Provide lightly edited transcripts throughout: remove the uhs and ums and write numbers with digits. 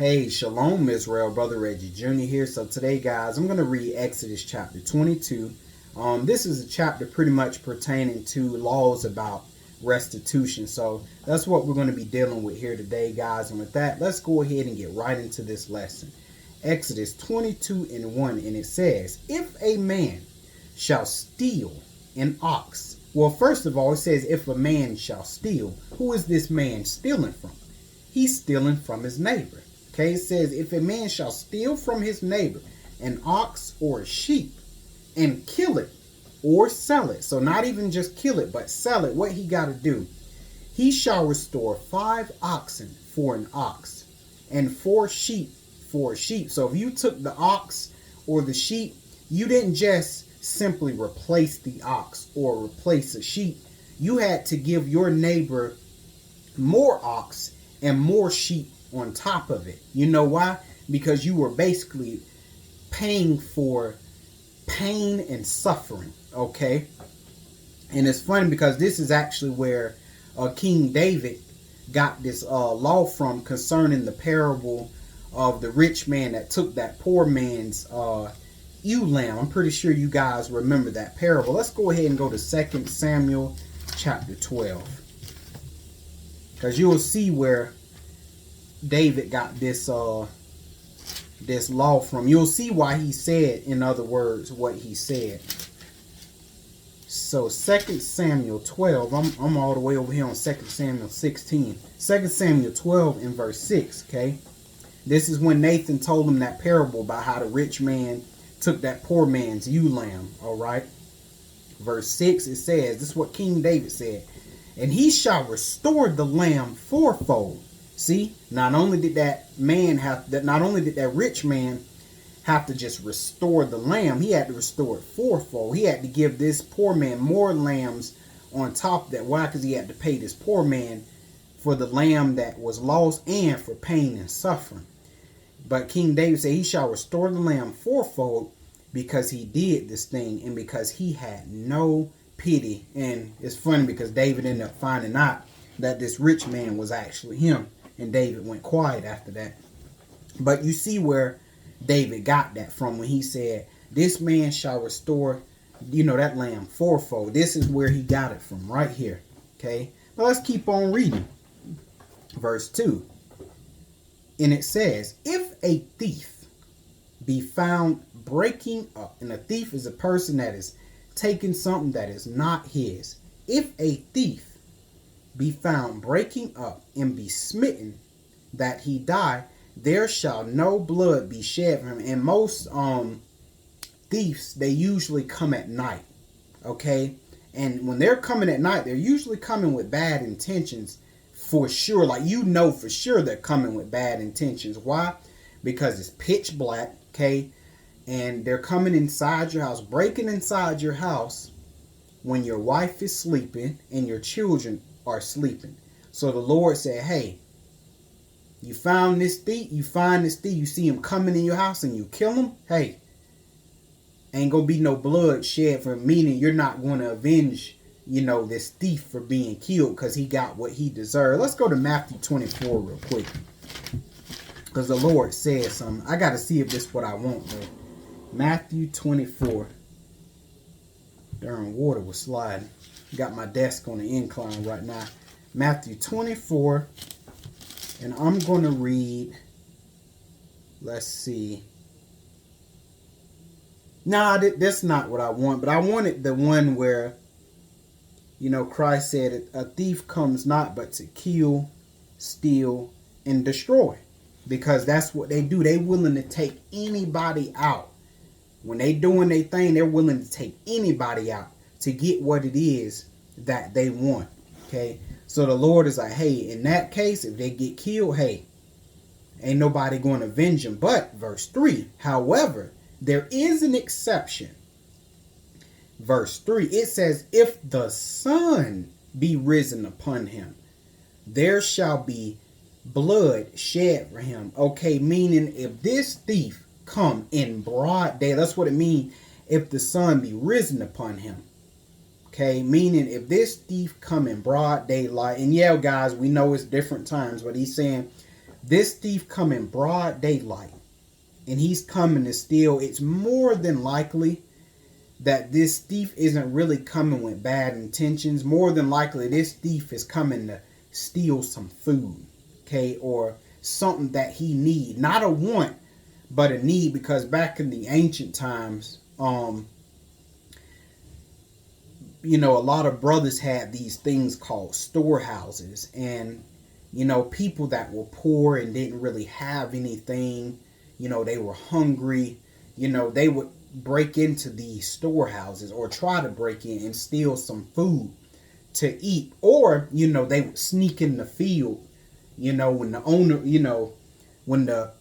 Hey, Shalom Israel, Brother Reggie Jr. here. So today, guys, I'm going to read Exodus chapter 22. This is a chapter pretty much pertaining to laws about restitution. So that's what we're going to be dealing with here today, guys. And with that, let's go ahead and get right into this lesson. Exodus 22:1, and it says, if a man shall steal an ox. Well, first of all, it says, if a man shall steal. Who is this man stealing from? He's stealing from his neighbor. Okay, it says, if a man shall steal from his neighbor an ox or a sheep and kill it or sell it. So not even just kill it, but sell it. What he got to do? He shall restore 5 oxen for an ox and 4 sheep for a sheep. So if you took the ox or the sheep, you didn't just simply replace the ox or replace a sheep. You had to give your neighbor more ox and more sheep on top of it. You know why? Because you were basically paying for pain and suffering. Okay, and it's funny because this is actually where King David got this law from concerning the parable of the rich man that took that poor man's ewe lamb. I'm pretty sure you guys remember that parable. Let's go ahead and go to 2 Samuel chapter 12, because you will see where David got this this law from. You'll see why he said, in other words, what he said. So 2 Samuel 12, I'm all the way over here on 2 Samuel 16. 2 Samuel 12 and verse 6, okay? This is when Nathan told him that parable about how the rich man took that poor man's ewe lamb, all right? Verse 6, it says, this is what King David said, and he shall restore the lamb fourfold. See, not only did that rich man have to just restore the lamb, he had to restore it fourfold. He had to give this poor man more lambs on top of that. Why? Because he had to pay this poor man for the lamb that was lost and for pain and suffering. But King David said he shall restore the lamb fourfold because he did this thing and because he had no pity. And it's funny because David ended up finding out that this rich man was actually him. And David went quiet after that. But you see where David got that from when he said, this man shall restore, that lamb fourfold. This is where he got it from, right here. Okay. But let's keep on reading. Verse 2. And it says, if a thief be found breaking up, and a thief is a person that is taking something that is not his. If a thief be found breaking up and be smitten that he die, there shall no blood be shed from him. And most thieves, they usually come at night. Okay, and when they're coming at night, they're usually coming with bad intentions for sure. Like, for sure they're coming with bad intentions. Why? Because it's pitch black. Okay, and they're coming inside your house, breaking inside your house when your wife is sleeping and your children are sleeping. So the Lord said, hey, you find this thief, you see him coming in your house and you kill him, hey, ain't gonna be no blood shed for him, meaning you're not going to avenge, this thief for being killed because he got what he deserved. Let's go to Matthew 24 real quick, because the Lord said something. I got to see if this is what I want, though. Matthew 24. Darn, water was sliding. Got my desk on the incline right now. Matthew 24. And I'm going to read. Let's see. Nah, that's not what I want. But I wanted the one where, Christ said, a thief comes not but to kill, steal, and destroy. Because that's what they do. They willing to take anybody out. When they doing their thing, they're willing to take anybody out to get what it is that they want. Okay, so the Lord is like, hey, in that case, if they get killed, hey, ain't nobody going to avenge them. But verse 3, however, there is an exception. Verse 3, it says, if the sun be risen upon him, there shall be blood shed for him. Okay, meaning if this thief come in broad day, that's what it means, if the sun be risen upon him. Okay, meaning if this thief come in broad daylight, and yeah, guys, we know it's different times, but he's saying This thief come in broad daylight, and he's coming to steal. It's more than likely that this thief isn't really coming with bad intentions. More than likely, this thief is coming to steal some food, okay, or something that he need, not a want, but a need, because back in the ancient times, you know, a lot of brothers had these things called storehouses, and you know, people that were poor and didn't really have anything, you know, they were hungry, you know, they would break into these storehouses or try to break in and steal some food to eat. Or, you know, they would sneak in the field, you know, when the owner, you know, when the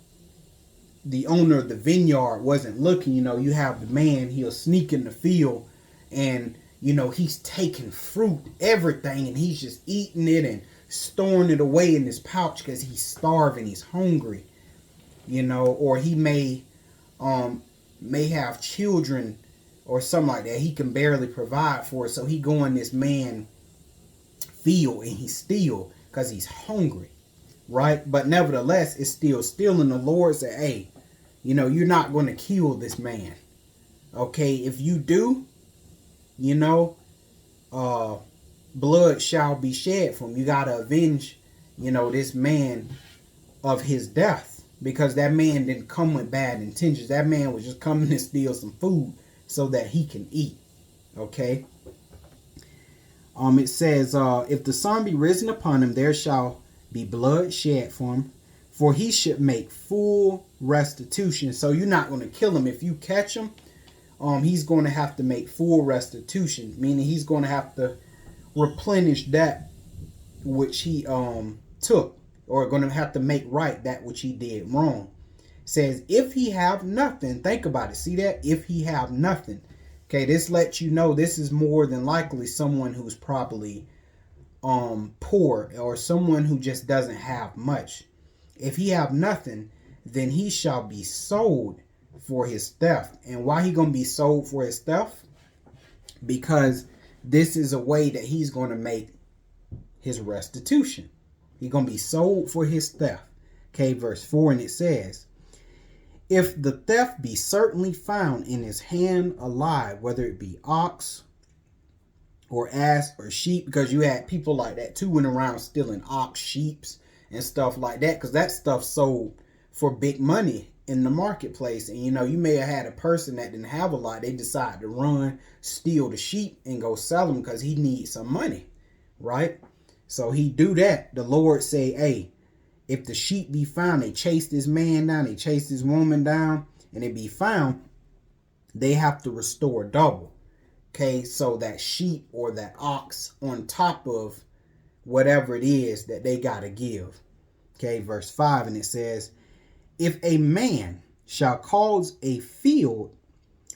owner of the vineyard wasn't looking, you know, you have the man, he'll sneak in the field, and you know, he's taking fruit, everything, and he's just eating it and storing it away in his pouch because he's starving, he's hungry, you know. Or he may have children or something like that he can barely provide for, so he go in this man field and he steal because he's hungry, right? But nevertheless, it's still stealing. The Lord said, hey, you know, you're not going to kill this man, okay? If you do, you know, blood shall be shed for him. You got to avenge, you know, this man of his death, because that man didn't come with bad intentions. That man was just coming to steal some food so that he can eat, okay? It says, if the sun be risen upon him, there shall be blood shed for him, for he should make full restitution. So you're not going to kill him. If you catch him, he's going to have to make full restitution, meaning he's going to have to replenish that which he took, or going to have to make right that which he did wrong. It says, if he have nothing, think about it. See that? If he have nothing. Okay, this lets you know this is more than likely someone who's probably poor, or someone who just doesn't have much. If he have nothing, then he shall be sold for his theft. And why he gonna be sold for his theft? Because this is a way that he's going to make his restitution. He's gonna be sold for his theft. Okay, verse 4, and it says, if the theft be certainly found in his hand alive, whether it be ox or ass or sheep, because you had people like that too went around stealing ox, sheeps and stuff like that, because that stuff sold for big money in the marketplace. And you know, you may have had a person that didn't have a lot, they decide to run, steal the sheep and go sell them because he needs some money, right? So he do that. The Lord say, hey, if the sheep be found, they chase this man down, they chase this woman down, and it be found, they have to restore double. Okay, so that sheep or that ox on top of whatever it is that they got to give. Okay, verse 5, and it says, if a man shall cause a field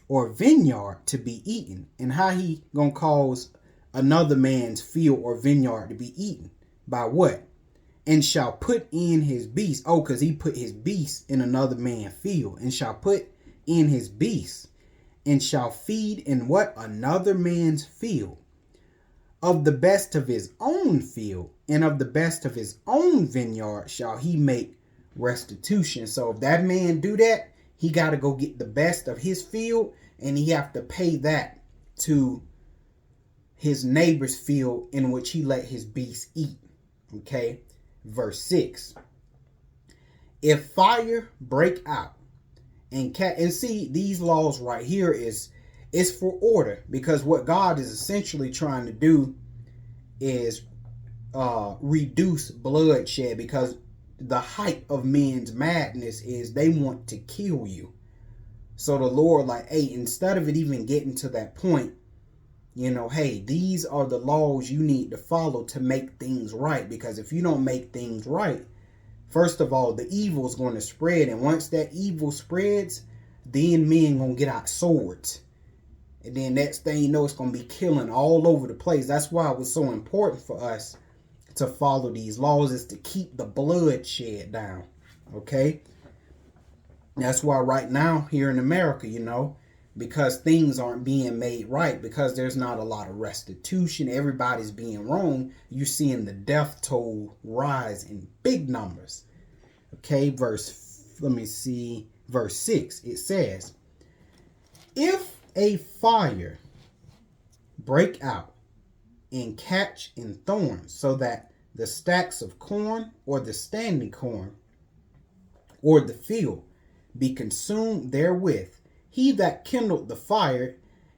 or vineyard to be eaten, and how he gonna cause another man's field or vineyard to be eaten? By what? And shall put in his beast. Oh, because he put his beast in another man's field. And shall put in his beast, and shall feed in what? Another man's field. Of the best of his own field, and of the best of his own vineyard shall he make restitution. So if that man do that, he got to go get the best of his field, and he have to pay that to his neighbor's field in which he let his beast eat. Okay, verse 6. If fire break out and see, these laws right here is for order, because what God is essentially trying to do is reduce bloodshed, because the height of men's madness is they want to kill you. So the Lord, like, hey, instead of it even getting to that point, you know, hey, these are the laws you need to follow to make things right. Because if you don't make things right, first of all, the evil is going to spread. And once that evil spreads, then men going to get out swords. And then next thing you know, it's going to be killing all over the place. That's why it was so important for us to follow these laws, is to keep the bloodshed down. Okay? That's why right now here in America, you know, because things aren't being made right, because there's not a lot of restitution, everybody's being wrong, you're seeing the death toll rise in big numbers. Okay, verse 6. It says, if a fire break out and catch in thorns, so that the stacks of corn or the standing corn or the field be consumed therewith, he that kindled the fire,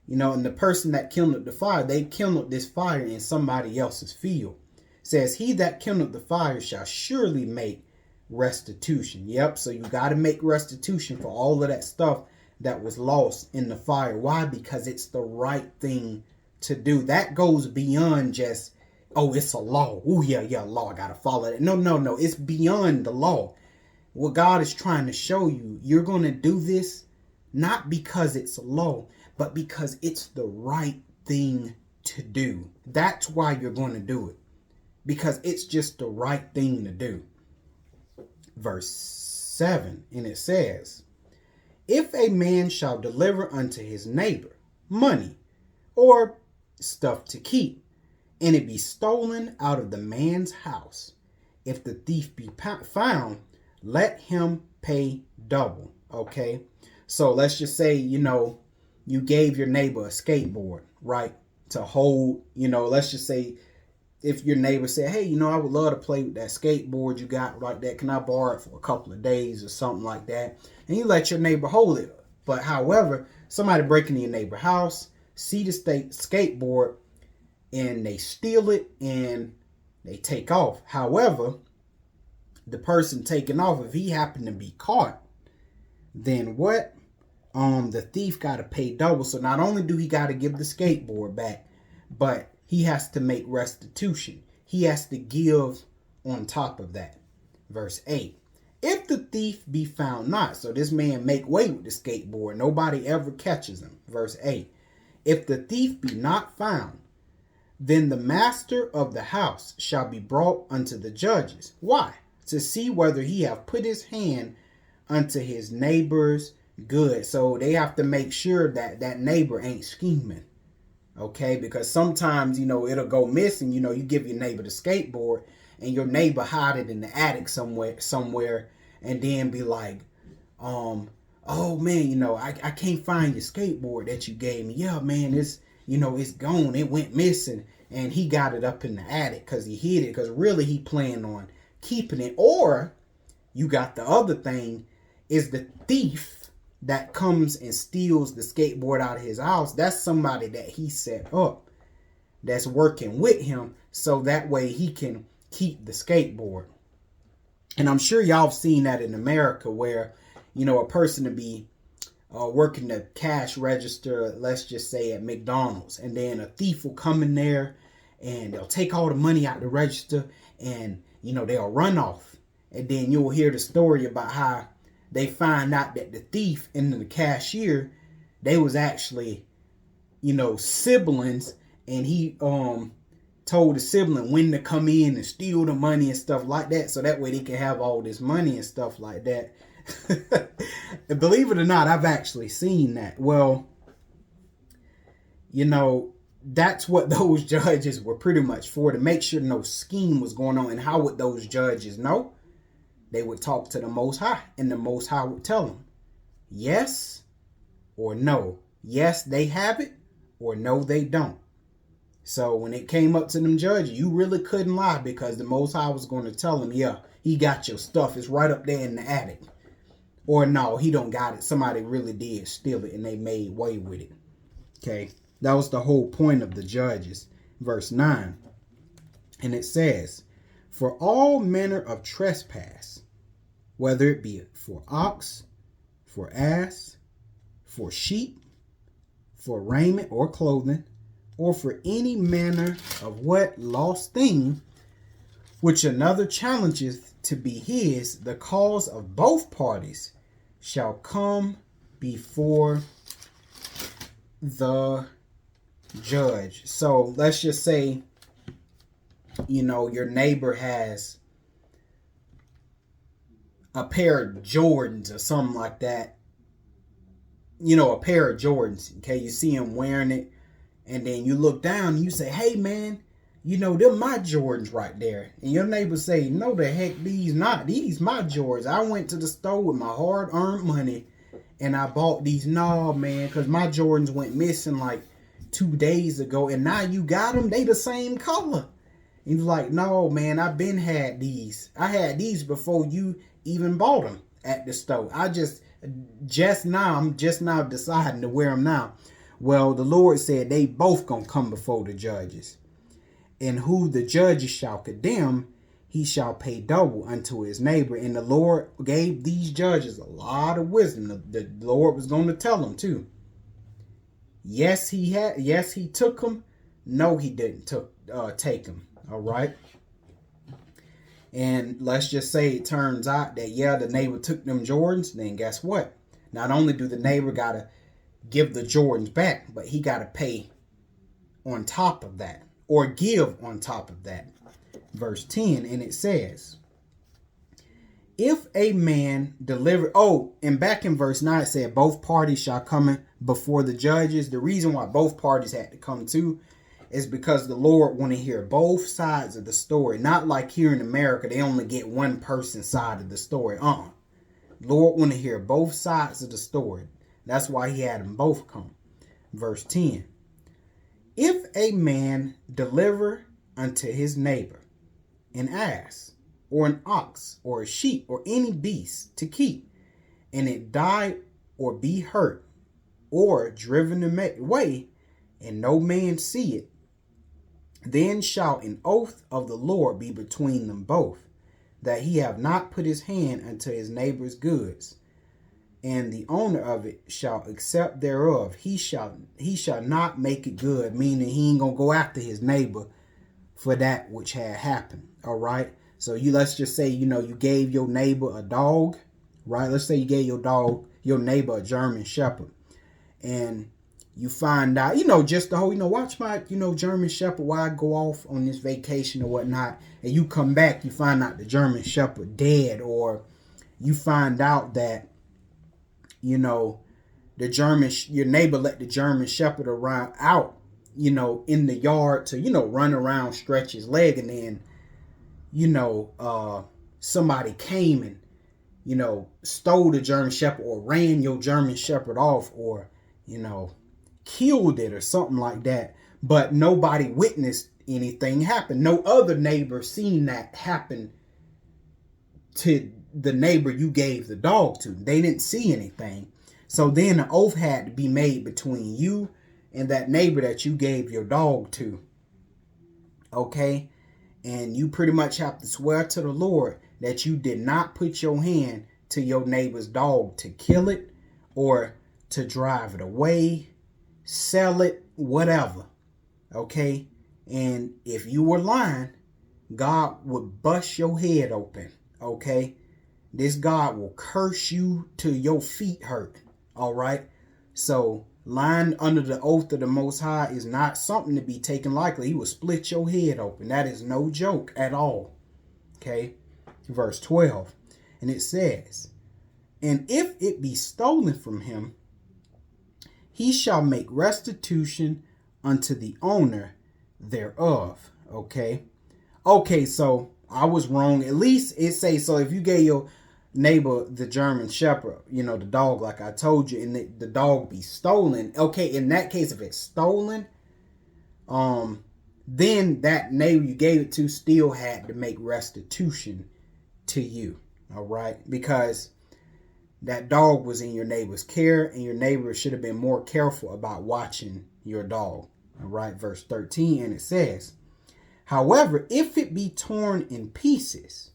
and the person that kindled the fire, they kindled this fire in somebody else's field. Says, he that kindled the fire shall surely make restitution. Yep, so you got to make restitution for all of that stuff that was lost in the fire. Why? Because it's the right thing to do. That goes beyond just, oh, it's a law. Oh, yeah, law, I got to follow that. No. It's beyond the law. What God is trying to show you, you're going to do this not because it's a law, but because it's the right thing to do. That's why you're going to do it. Because it's just the right thing to do. Verse 7, and it says, if a man shall deliver unto his neighbor money or stuff to keep, and it be stolen out of the man's house, if the thief be found, let him pay double. Okay, so let's just say, you gave your neighbor a skateboard, right, to hold, let's just say, if your neighbor said, hey, I would love to play with that skateboard you got like that. Can I borrow it for a couple of days or something like that? And you let your neighbor hold it. But however, somebody break into your neighbor's house, see the skateboard, and they steal it and they take off. However, the person taking off, if he happened to be caught, then what? The thief got to pay double. So not only do he got to give the skateboard back, but he has to make restitution. He has to give on top of that. Verse 8. If the thief be found not, so this man make way with the skateboard, nobody ever catches him. Verse 8. If the thief be not found, then the master of the house shall be brought unto the judges. Why? To see whether he have put his hand unto his neighbor's good. So they have to make sure that that neighbor ain't scheming. Okay, because sometimes, it'll go missing. You give your neighbor the skateboard and your neighbor hide it in the attic somewhere and then be like, oh man, I can't find your skateboard that you gave me. Yeah, man, it's gone. It went missing. And he got it up in the attic because he hid it, because really he planned on keeping it. Or you got the other thing, is the thief that comes and steals the skateboard out of his house. That's somebody that he set up, that's working with him, so that way he can keep the skateboard. And I'm sure y'all have seen that in America, where a person to be working the cash register, let's just say at McDonald's, and then a thief will come in there and they'll take all the money out the register, and they'll run off. And then you'll hear the story about how they find out that the thief and the cashier, they was actually, siblings, and he told the sibling when to come in and steal the money and stuff like that, so that way they can have all this money and stuff like that. And believe it or not, I've actually seen that. Well, that's what those judges were pretty much for, to make sure no scheme was going on. And how would those judges know? They would talk to the Most High, and the Most High would tell them yes or no. Yes, they have it, or no, they don't. So when it came up to them judges, you really couldn't lie, because the Most High was going to tell them, yeah, he got your stuff. It's right up there in the attic. Or no, he don't got it. Somebody really did steal it and they made way with it. Okay, that was the whole point of the judges. Verse 9. And it says, for all manner of trespass, whether it be for ox, for ass, for sheep, for raiment or clothing, or for any manner of what lost thing, which another challenges to be his, the cause of both parties shall come before the judge. So let's just say, your neighbor has a pair of Jordans or something like that. A pair of Jordans. Okay, you see him wearing it, and then you look down and you say, hey man, them my Jordans right there. And your neighbor say, no, the heck, these not. These my Jordans. I went to the store with my hard-earned money and I bought these. No, man, because my Jordans went missing like 2 days ago, and now you got them. They the same color. He's like, no, man, I've been had these. I had these before you even bought them at the store. I'm just now deciding to wear them now. Well, the Lord said they both gonna come before the judges. And who the judges shall condemn, he shall pay double unto his neighbor. And the Lord gave these judges a lot of wisdom. The Lord was going to tell them too. Yes, he took them. No, he didn't take them. All right. And let's just say it turns out that, the neighbor took them Jordans. Then guess what? Not only do the neighbor got to give the Jordans back, but he got to pay on top of that, or give on top of that. Verse 10, and it says, if a man deliver, and back in verse 9 it said both parties shall come before the judges. The reason why both parties had to come too is because the Lord want to hear both sides of the story. Not like here in America, they only get one person's side of the story. Lord want to hear both sides of the story. That's why he had them both come. Verse 10. If a man deliver unto his neighbor an ass, or an ox, or a sheep, or any beast to keep, and it die or be hurt, or driven away, and no man see it, then shall an oath of the Lord be between them both, that he have not put his hand unto his neighbor's goods, and the owner of it shall accept thereof. He shall not make it good, meaning he ain't gonna go after his neighbor for that which had happened. All right. So let's just say, you gave your neighbor a dog, right? Let's say you gave your neighbor a German Shepherd, and you find out, just the whole, watch my, German Shepherd while I go off on this vacation or whatnot, and you come back, you find out the German Shepherd dead, or you find out that, your neighbor let the German Shepherd out, in the yard to, run around, stretch his leg, and then, somebody came and, stole the German Shepherd, or ran your German Shepherd off, or, killed it or something like that. But nobody witnessed anything happen. No other neighbor seen that happen to the neighbor you gave the dog to. They didn't see anything. So then an oath had to be made between you and that neighbor that you gave your dog to. Okay? And you pretty much have to swear to the Lord that you did not put your hand to your neighbor's dog to kill it, or to drive it away, sell it, whatever. Okay? And if you were lying, God would bust your head open. Okay? This God will curse you till your feet hurt. All right? So lying under the oath of the Most High is not something to be taken lightly. He will split your head open. That is no joke at all. Okay? Verse 12. And it says, and if it be stolen from him, he shall make restitution unto the owner thereof. Okay? Okay, so I was wrong. At least it says, so if you gave your neighbor the German Shepherd, the dog, like I told you, and the dog be stolen, okay, in that case, if it's stolen, then that neighbor you gave it to still had to make restitution to you. All right? Because that dog was in your neighbor's care, and your neighbor should have been more careful about watching your dog. All right? Verse 13, and it says, however, if it be torn in pieces,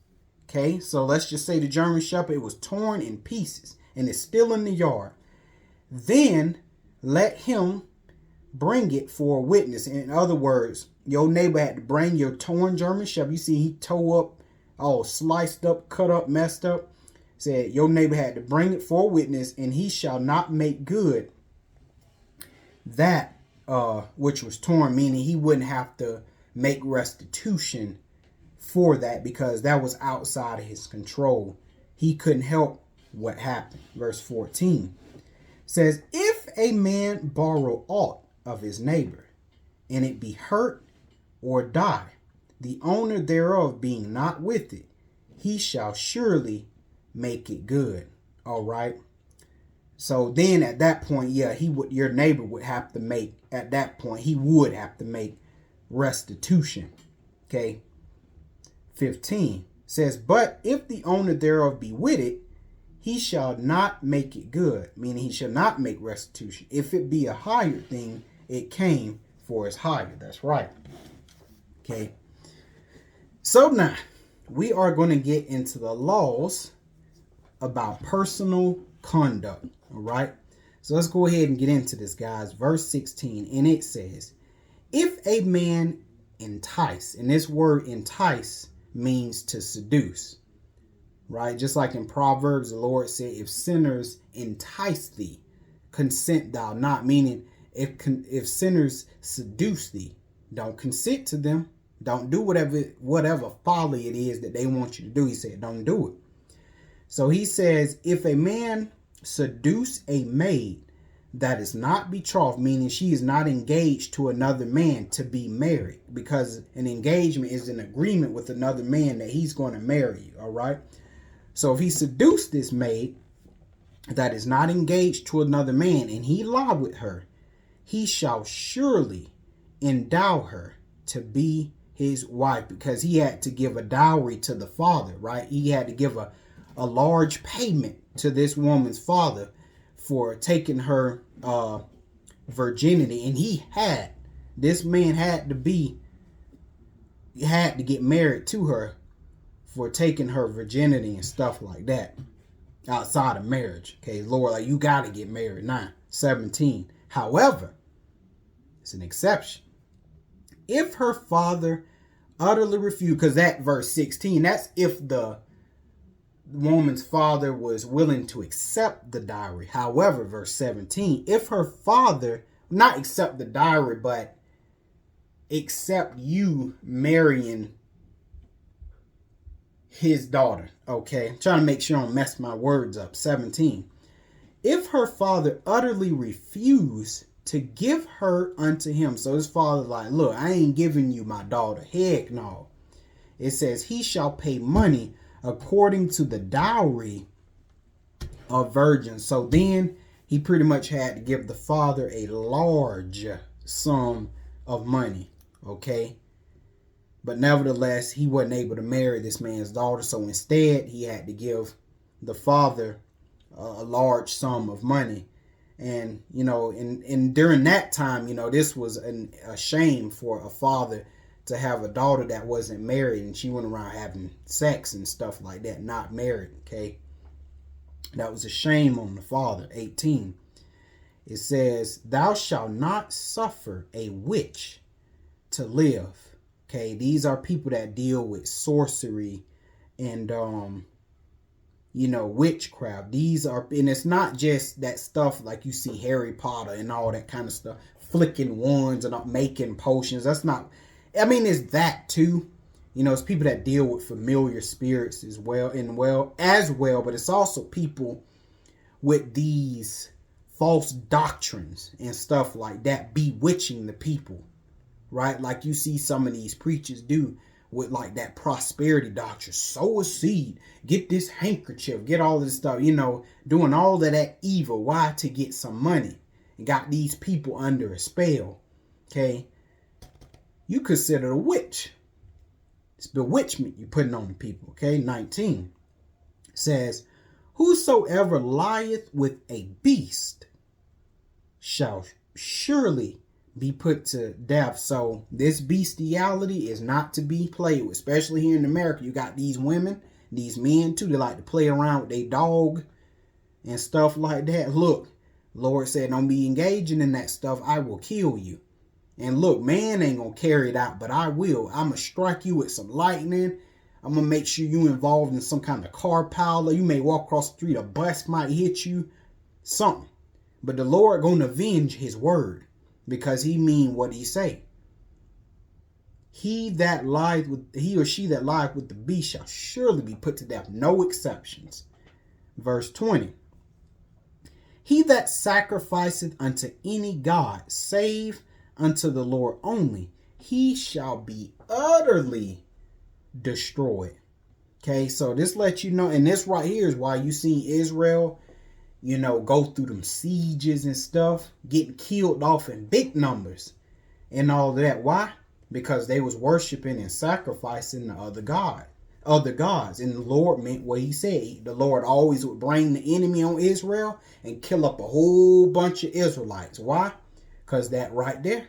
okay, so let's just say the German Shepherd, it was torn in pieces and it's still in the yard, then let him bring it for a witness. In other words, your neighbor had to bring your torn German Shepherd. You see, he tore up, all sliced up, cut up, messed up. Said your neighbor had to bring it for a witness, and he shall not make good that which was torn, meaning he wouldn't have to make restitution for that because that was outside of his control. He couldn't help what happened. Verse 14 says, if a man borrow aught of his neighbor, and it be hurt or die, the owner thereof being not with it, he shall surely make it good. All right. So then at that point, yeah, your neighbor would have to make, at that point, he would have to make restitution. Okay. 15 says, but if the owner thereof be with it, he shall not make it good, meaning he shall not make restitution. If it be a hired thing, it came for his hire. That's right. Okay. So now we are going to get into the laws about personal conduct. All right. So let's go ahead and get into this, guys. Verse 16, and it says, if a man entice, and this word entice means to seduce, right? Just like in Proverbs, the Lord said, if sinners entice thee, consent thou not, meaning if sinners seduce thee, don't consent to them. Don't do whatever folly it is that they want you to do. He said, don't do it. So he says, if a man seduce a maid that is not betrothed, meaning she is not engaged to another man to be married, because an engagement is an agreement with another man that he's going to marry you. All right. So if he seduced this maid that is not engaged to another man and he lie with her, he shall surely endow her to be his wife, because he had to give a dowry to the father, right? He had to give a large payment to this woman's father for taking her virginity. And this man had to get married to her for taking her virginity and stuff like that outside of marriage. Okay, Lord, like, you got to get married now. 17. However, it's an exception. If her father utterly refused, because that verse 16, that's if the woman's father was willing to accept the dowry. However, verse 17, if her father not accept the dowry, but accept you marrying his daughter. Okay, I'm trying to make sure I don't mess my words up. 17, if her father utterly refuse to give her unto him. So his father's like, look, I ain't giving you my daughter. Heck no. It says he shall pay money according to the dowry of virgins. So then he pretty much had to give the father a large sum of money. Okay. But nevertheless, he wasn't able to marry this man's daughter. So instead, he had to give the father a large sum of money. And, you know, and during that time, you know, this was a shame for a father to have a daughter that wasn't married and she went around having sex and stuff like that, not married. Okay. That was a shame on the father. 18. It says, thou shalt not suffer a witch to live. Okay. These are people that deal with sorcery and, you know, witchcraft. These are, and it's not just that stuff like you see Harry Potter and all that kind of stuff, flicking wands and making potions. That's not, I mean, it's that too. You know, it's people that deal with familiar spirits as well, but it's also people with these false doctrines and stuff like that, bewitching the people, right? Like you see some of these preachers do with like that prosperity doctrine. Sow a seed, get this handkerchief, get all this stuff, you know, doing all of that evil. Why? To get some money. And got these people under a spell. Okay. You consider a witch. It's bewitchment you're putting on the people. Okay. 19 says, whosoever lieth with a beast shall surely be put to death. So this bestiality is not to be played with, especially here in America. You got these women, these men too, they like to play around with their dog and stuff like that. Look, Lord said, don't be engaging in that stuff. I will kill you. And look, man ain't gonna carry it out, but I will. I'm gonna strike you with some lightning. I'm gonna make sure you involved in some kind of car pilot. You may walk across the street, a bus might hit you, something. But the Lord gonna avenge his word, because he mean what he say. He or she that lieth with the beast shall surely be put to death. No exceptions. Verse 20. He that sacrificeth unto any god, save unto the Lord only, he shall be utterly destroyed. Okay, so this lets you know, and this right here is why you see Israel, go through them sieges and stuff, getting killed off in big numbers and all of that. Why? Because they was worshiping and sacrificing the other gods. And the Lord meant what he said. The Lord always would bring the enemy on Israel and kill up a whole bunch of Israelites. Why? Because that right there,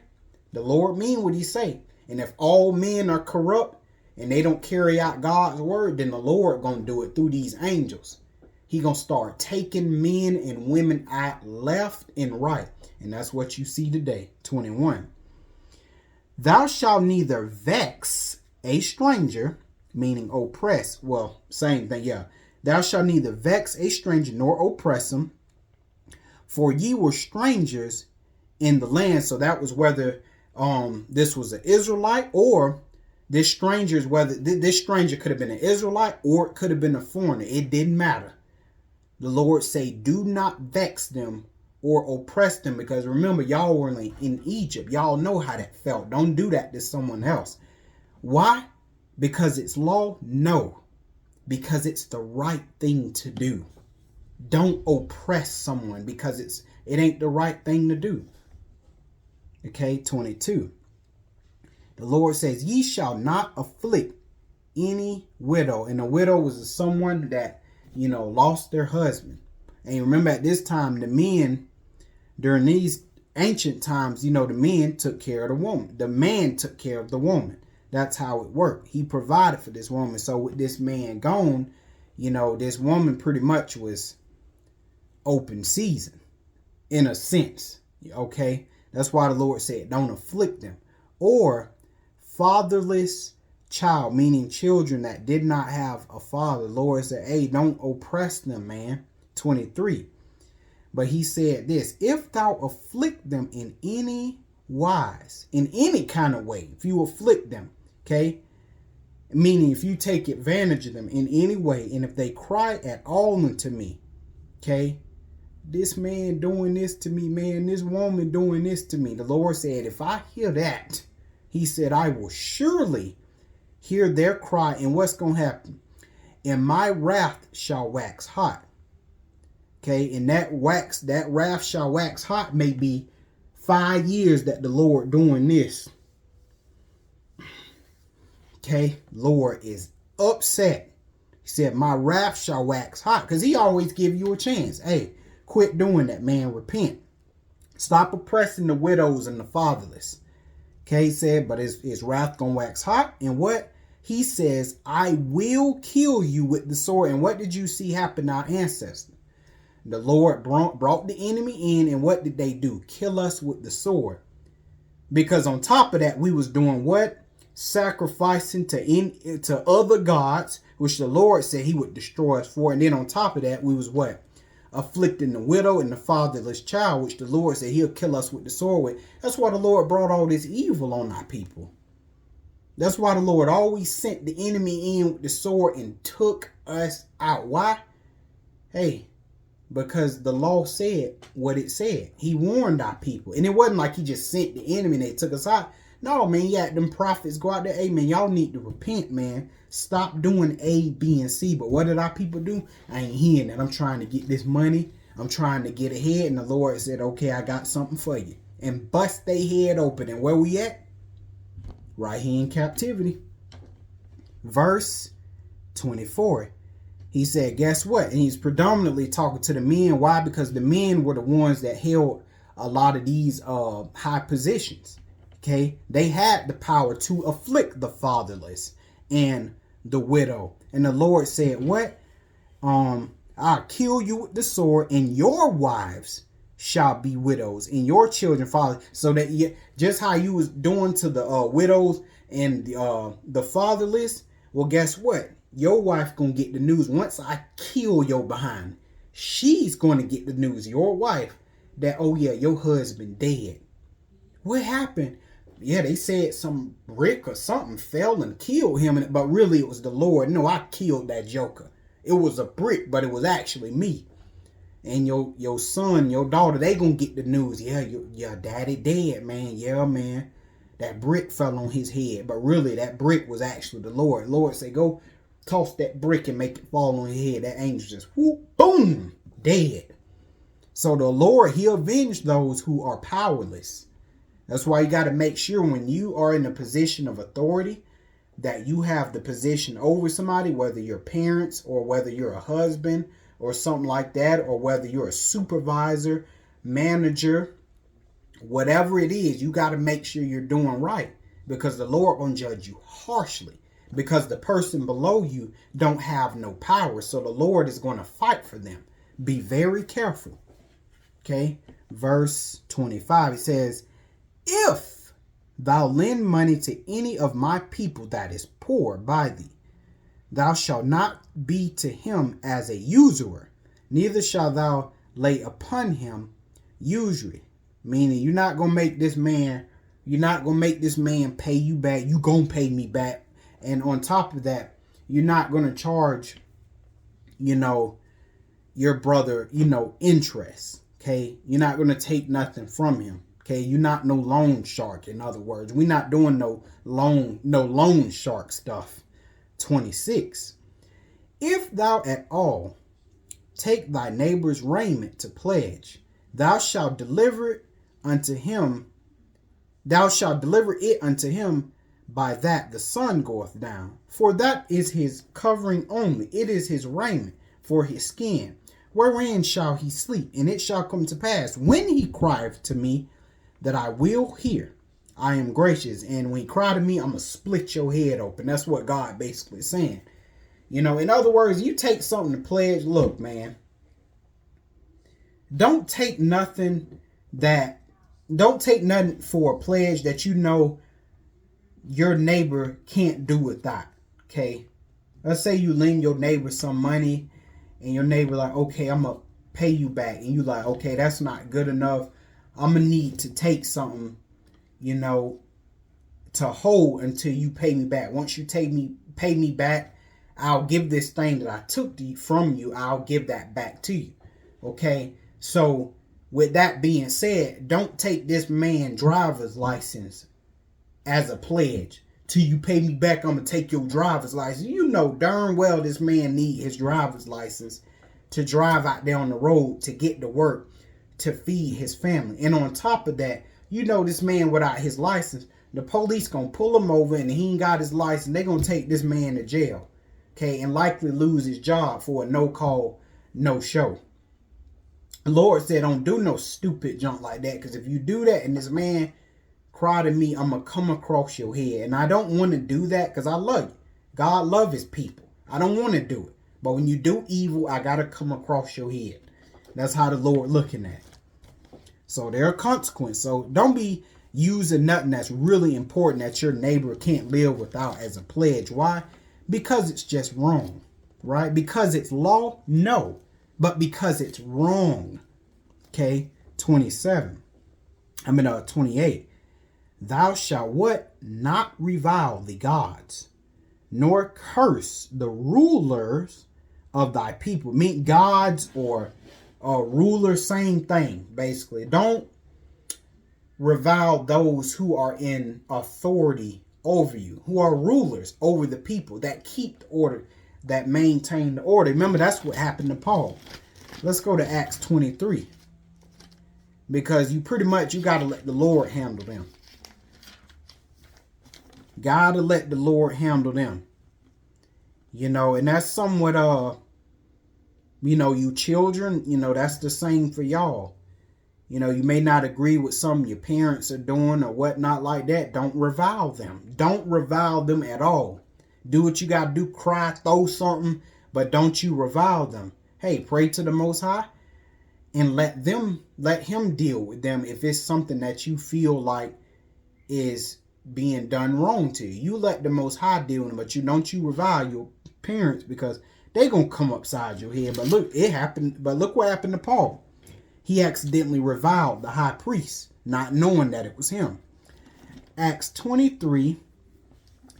the Lord mean what he say. And if all men are corrupt and they don't carry out God's word, then the Lord gonna do it through these angels. He gonna start taking men and women out left and right. And that's what you see today. 21. Thou shalt neither vex a stranger, meaning oppress. Well, same thing, yeah. Thou shalt neither vex a stranger nor oppress him, for ye were strangers in the land. So that was whether this was an Israelite or this stranger, whether this stranger could have been an Israelite or it could have been a foreigner. It didn't matter. The Lord say, do not vex them or oppress them, because remember, y'all were in Egypt. Y'all know how that felt. Don't do that to someone else. Why? Because it's law? No. Because it's the right thing to do. Don't oppress someone because it ain't the right thing to do. Okay, 22. The Lord says, ye shall not afflict any widow. And a widow was someone that, lost their husband. And remember, at this time, the men, during these ancient times, the men took care of the woman. The man took care of the woman. That's how it worked. He provided for this woman. So with this man gone, this woman pretty much was open season in a sense. Okay. That's why the Lord said, don't afflict them. Or fatherless child, meaning children that did not have a father. The Lord said, hey, don't oppress them, man. 23. But he said this, if thou afflict them in any wise, in any kind of way, if you afflict them, okay, meaning if you take advantage of them in any way, and if they cry at all unto me, okay, this man doing this to me, man, this woman doing this to me. The Lord said, if I hear that, he said, I will surely hear their cry. And what's going to happen? And my wrath shall wax hot. Okay. And that wrath shall wax hot may be 5 years that the Lord doing this. Okay. Lord is upset. He said, my wrath shall wax hot, because he always give you a chance. Hey, quit doing that, man. Repent. Stop oppressing the widows and the fatherless. Okay, he said, but his wrath gonna wax hot. And what? He says, I will kill you with the sword. And what did you see happen to our ancestors? The Lord brought the enemy in, and what did they do? Kill us with the sword. Because on top of that, we was doing what? Sacrificing to other gods, which the Lord said he would destroy us for. And then on top of that, we was what? Afflicting the widow and the fatherless child, which the Lord said he'll kill us with the sword with. That's why the Lord brought all this evil on our people. That's why the Lord always sent the enemy in with the sword and took us out. Why? Hey, because the law said what it said. He warned our people. And it wasn't like he just sent the enemy and they took us out. No, man, yeah, them prophets go out there. Hey, man, y'all need to repent, man. Stop doing A, B, and C. But what did our people do? I ain't hearing that. I'm trying to get this money. I'm trying to get ahead. And the Lord said, okay, I got something for you. And bust their head open. And where we at? Right here in captivity. Verse 24. He said, guess what? And he's predominantly talking to the men. Why? Because the men were the ones that held a lot of these high positions. Okay, they had the power to afflict the fatherless and the widow. And the Lord said, what? I'll kill you with the sword, and your wives shall be widows, and your children fathers. So that just how you was doing to the widows and the fatherless, well, guess what? Your wife gonna get the news. Once I kill your behind, she's gonna get the news, your wife, that, oh yeah, your husband dead. What happened? Yeah, they said some brick or something fell and killed him, but really it was the Lord. No, I killed that joker. It was a brick, but it was actually me. And your son, your daughter, they gonna get the news. Yeah, your daddy dead, man. Yeah, man. that brick fell on his head. But really, that brick was actually the Lord. The Lord said, go toss that brick and make it fall on his head. That angel just, whoop, boom, dead. So the Lord, he avenged those who are powerless. That's why you got to make sure when you are in a position of authority that you have the position over somebody, whether you're parents or whether you're a husband or something like that, or whether you're a supervisor, manager, whatever it is, you got to make sure you're doing right, because the Lord won't judge you harshly, because the person below you don't have no power. So the Lord is going to fight for them. Be very careful. Okay. Verse 25, it says, if thou lend money to any of my people that is poor by thee, thou shalt not be to him as a usurer, neither shalt thou lay upon him usury. Meaning you're not going to make this man pay you back. You going to pay me back. And on top of that, you're not going to charge, your brother, interest. Okay. You're not going to take nothing from him. Okay. You're not no loan shark. In other words, we're not doing no loan shark stuff. 26. If thou at all take thy neighbor's raiment to pledge, thou shalt deliver it unto him by that the sun goeth down. For that is his covering only. It is his raiment for his skin. Wherein shall he sleep? And it shall come to pass, when he crieth to me, that I will hear. I am gracious. And when he cry to me, I'm going to split your head open. That's what God basically is saying. In other words, you take something to pledge. Look, man, don't take nothing for a pledge that your neighbor can't do without. Okay. Let's say you lend your neighbor some money and your neighbor like, okay, I'm going to pay you back. And you like, okay, that's not good enough. I'm going to need to take something, to hold until you pay me back. Once you pay me back, I'll give this thing that I took from you. I'll give that back to you. Okay. So with that being said, don't take this man's driver's license as a pledge. Till you pay me back, I'm going to take your driver's license. You know darn well this man need his driver's license to drive out there on the road, to get to work, to feed his family. And on top of that, this man without his license, the police going to pull him over, and he ain't got his license. They're going to take this man to jail. Okay, and likely lose his job for a no-call, no-show. The Lord said, don't do no stupid junk like that, because if you do that and this man cry to me, I'm going to come across your head. And I don't want to do that because I love you. God love his people. I don't want to do it. But when you do evil, I got to come across your head. That's how the Lord looking at it. So there are consequences. So don't be using nothing that's really important that your neighbor can't live without as a pledge. Why? Because it's just wrong, right? Because it's law? No, but because it's wrong. Okay, 28. Thou shalt what? Not revile the gods, nor curse the rulers of thy people. Mean gods or rulers, same thing, basically. Don't revile those who are in authority over you, who are rulers over the people, that keep the order, that maintain the order. Remember, that's what happened to Paul. Let's go to Acts 23. Because you got to let the Lord handle them. Got to let the Lord handle them. And that's somewhat, you children, that's the same for y'all. You may not agree with some your parents are doing or whatnot like that. Don't revile them. Don't revile them at all. Do what you got to do. Cry, throw something, but don't you revile them. Hey, pray to the Most High and let him deal with them if it's something that you feel like is being done wrong to you. You let the Most High deal with them, but don't you revile your parents, because they're going to come upside your head. But look, it happened. But look what happened to Paul. He accidentally reviled the high priest, not knowing that it was him. Acts 23,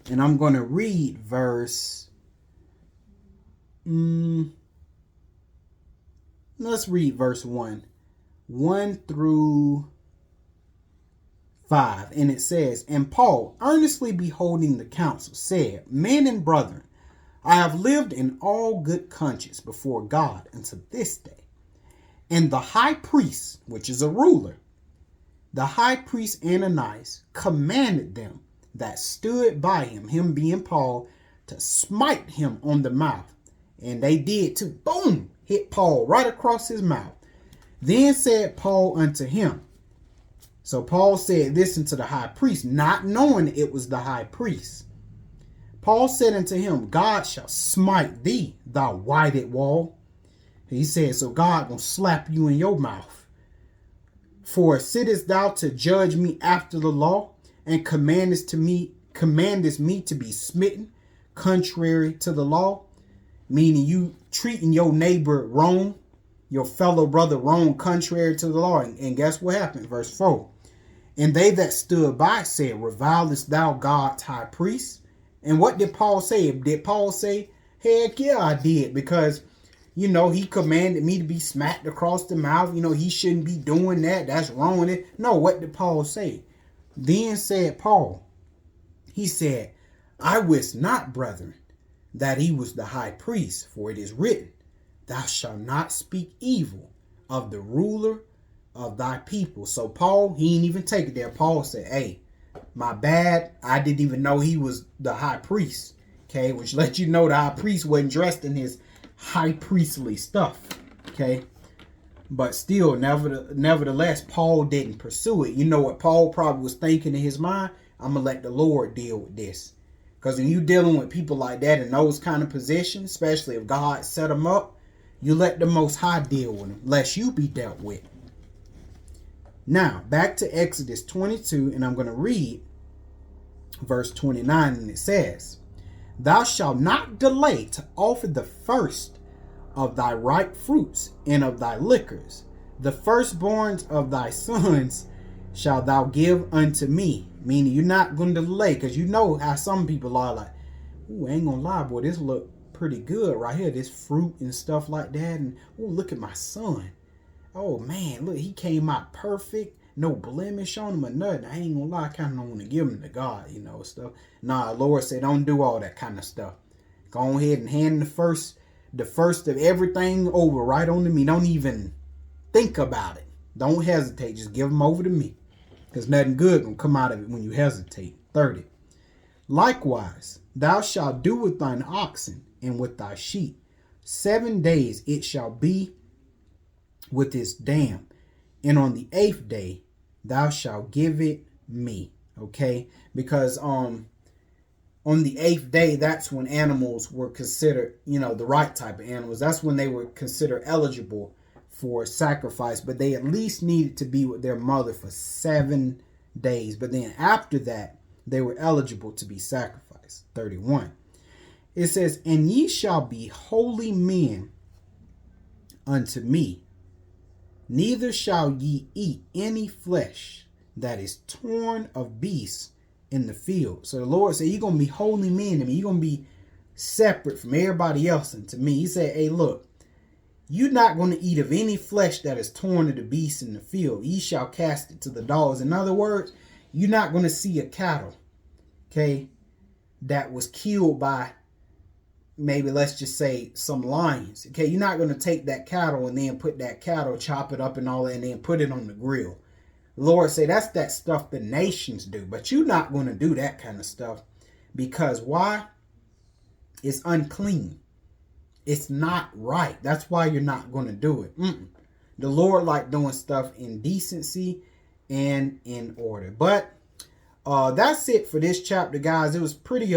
and I'm going to read verse... let's read verse 1. 1 through 5. And it says, and Paul, earnestly beholding the council, said, men and brethren, I have lived in all good conscience before God unto this day. And the high priest, which is a ruler, the high priest Ananias, commanded them that stood by him, him being Paul, to smite him on the mouth. And they did too. Boom! Hit Paul right across his mouth. Then said Paul unto him. So Paul said this unto the high priest, not knowing it was the high priest. Paul said unto him, God shall smite thee, thou whited wall. He said, so God gonna slap you in your mouth. For sittest thou to judge me after the law, and commandest me to be smitten contrary to the law? Meaning you treating your neighbor wrong, your fellow brother wrong, contrary to the law. And guess what happened? Verse 4. And they that stood by said, revilest thou God's high priest? And what did Paul say? Did Paul say, heck yeah, I did, because he commanded me to be smacked across the mouth. He shouldn't be doing that. That's wrong with it. No, what did Paul say? Then said Paul, he said, I wist not, brethren, that he was the high priest, for it is written, thou shalt not speak evil of the ruler of thy people. So Paul, he ain't even take it there. Paul said, hey, my bad. I didn't even know he was the high priest. Okay, which lets you know the high priest wasn't dressed in his high priestly stuff. Okay, but still, nevertheless, Paul didn't pursue it. You know what Paul probably was thinking in his mind? I'm gonna let the Lord deal with this. Because when you're dealing with people like that in those kind of positions, especially if God set them up, you let the Most High deal with them, lest you be dealt with. Now, back to Exodus 22, and I'm going to read verse 29, and it says, thou shalt not delay to offer the first of thy ripe fruits and of thy liquors. The firstborns of thy sons shalt thou give unto me. Meaning you're not going to delay, because you know how some people are like, ooh, I ain't going to lie, boy, this look pretty good right here, this fruit and stuff like that. And ooh, look at my son. Oh, man, look, he came out perfect. No blemish on him or nothing. I ain't going to lie, I kind of don't want to give him to God, stuff. Nah, Lord said, don't do all that kind of stuff. Go ahead and hand the first of everything over right on to me. Don't even think about it. Don't hesitate. Just give them over to me. Because nothing good going to come out of it when you hesitate. 30. Likewise, thou shalt do with thine oxen and with thy sheep. 7 days it shall be with its dam. And on the 8th day, thou shalt give it me. Okay? Because on the 8th day, that's when animals were considered, the right type of animals. That's when they were considered eligible for sacrifice. But they at least needed to be with their mother for 7 days. But then after that, they were eligible to be sacrificed. 31. It says, and ye shall be holy men unto me. Neither shall ye eat any flesh that is torn of beasts in the field. So the Lord said, you're going to be holy men to me. You're going to be separate from everybody else and to me. He said, hey, look, you're not going to eat of any flesh that is torn of the beasts in the field. Ye shall cast it to the dogs. In other words, you're not going to see a cattle, okay, that was killed by maybe, let's just say, some lions. Okay, you're not going to take that cattle and then put that cattle, chop it up and all that, and then put it on the grill. The Lord say that's that stuff the nations do. But you're not going to do that kind of stuff. Because why? It's unclean. It's not right. That's why you're not going to do it. The Lord like doing stuff in decency and in order. But that's it for this chapter, guys. It was pretty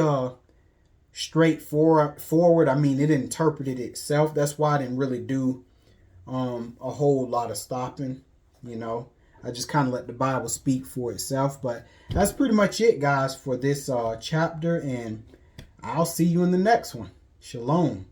straightforward. I mean, it interpreted itself. That's why I didn't really do a whole lot of stopping. I just kind of let the Bible speak for itself. But that's pretty much it, guys, for this chapter. And I'll see you in the next one. Shalom.